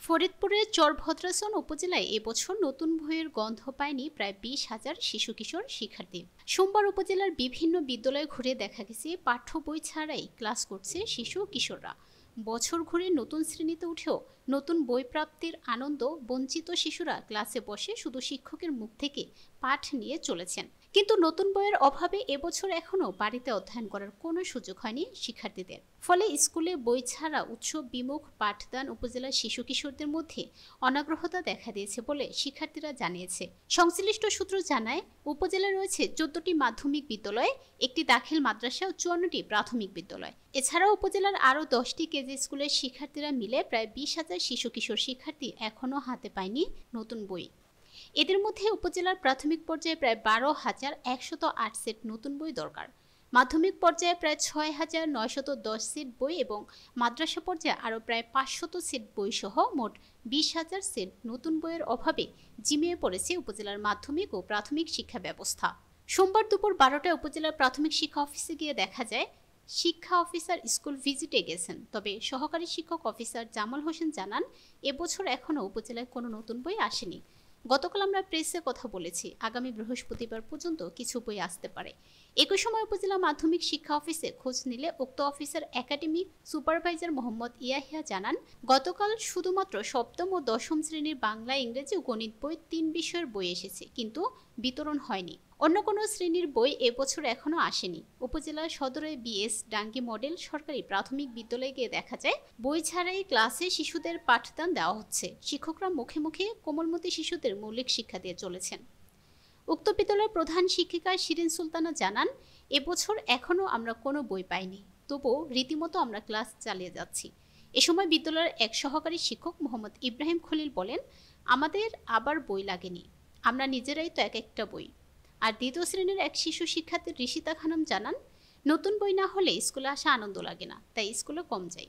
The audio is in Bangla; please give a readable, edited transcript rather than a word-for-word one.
ফরিদপুরের চরভদ্রাসন উপজেলায় এবছর নতুন বইয়ের গন্ধ পায়নি প্রায় 20,000 শিশু কিশোর শিক্ষার্থী। সোমবার উপজেলার বিভিন্ন বিদ্যালয়ে ঘুরে দেখা গেছে পাঠ্য বই ছাড়াই ক্লাস করছে শিশু কিশোররা। বছর ঘুরে নতুন শ্রেণীতে উঠেও নতুন বই প্রাপ্তির আনন্দ বঞ্চিত শিশুরা ক্লাসে বসে শুধু শিক্ষকের মুখ থেকে পাঠ নিয়ে চলেছেন। কিন্তু নতুন বইয়ের অভাবে এবছর এখনও বাড়িতে অধ্যয়ন করার কোনো সুযোগ হয়নি শিক্ষার্থীদের। ফলে স্কুলে বই ছাড়া উৎসব বিমুখ পাঠদান উপজেলার শিশু কিশোরদের মধ্যে অনাগ্রহতা দেখা দিয়েছে বলে শিক্ষার্থীরা জানিয়েছে। সংশ্লিষ্ট সূত্র জানায়, উপজেলায় রয়েছে 14টি মাধ্যমিক বিদ্যালয়, একটি দাখিল মাদ্রাসা ও 54টি প্রাথমিক বিদ্যালয়। এছাড়াও উপজেলার আরও 10টি কেজি স্কুলের শিক্ষার্থীরা মিলে প্রায় 20,000 শিশু কিশোর শিক্ষার্থী এখনও হাতে পায়নি নতুন বই। এদের মধ্যে উপজেলার প্রাথমিক পর্যায়ে প্রায় 12,108 সেট নতুন বই দরকার। মাধ্যমিক পর্যায়ে প্রায় 6,910 সেট বই এবং মাদ্রাসা পর্যায়ে আরও প্রায় 500 সেট বই সহ মোট 20,000 সেট নতুন বইয়ের অভাবে জিমিয়ে পড়েছে উপজেলার মাধ্যমিক ও প্রাথমিক শিক্ষা ব্যবস্থা। সোমবার দুপুর 12টায় উপজেলার প্রাথমিক শিক্ষা অফিসে গিয়ে দেখা যায়, শিক্ষা অফিসার স্কুল ভিজিটে গেছেন। তবে সহকারী শিক্ষক অফিসার জামাল হোসেন জানান, এবছর এখনও উপজেলায় কোনো নতুন বই আসেনি। গতকাল আমরা প্রেসে কথা বলেছি, আগামী বৃহস্পতিবার পর্যন্ত কিছু বই আসতে পারে। একই সময় উপজেলা মাধ্যমিক শিক্ষা অফিসে খোঁজ নিলে উক্ত officer academic supervisor Mohammad Yahya জানান, গতকাল শুধুমাত্র সপ্তম ও দশম শ্রেণীর বাংলা, ইংরেজি ও গণিত বই 3 বিষয়ের বই এসেছে, কিন্তু বিতরণ হয়নি। অন্য কোনো শ্রেণীর বই এবছর এখনও আসেনি। উপজেলা সদরে বিএস ডাঙ্গি মডেল সরকারি প্রাথমিক বিদ্যালয়ে গিয়ে দেখা যায়, বই ছাড়াই ক্লাসে শিশুদের পাঠদান দেওয়া হচ্ছে। শিক্ষকরা মুখে মুখে কোমলমতি শিশুদের মৌলিক শিক্ষা দিয়ে চলেছেন। উক্ত বিদ্যালয়ের প্রধান শিক্ষিকা শিরিন সুলতানা জানান, এবছর এখনও আমরা কোনো বই পাইনি, তবুও রীতিমতো আমরা ক্লাস চালিয়ে যাচ্ছি। এ সময় বিদ্যালয়ের এক সহকারী শিক্ষক মোহাম্মদ ইব্রাহিম খলিল বলেন, আমাদের আবার বই লাগেনি, আমরা নিজেরাই তো এক একটা বই। আর দ্বিতীয় শ্রেণীর এক শিশু শিক্ষার্থী ঋষিতা খানম জানান, নতুন বই না হলে স্কুলে আসা আনন্দ লাগে না, তাই স্কুলে কম যাই।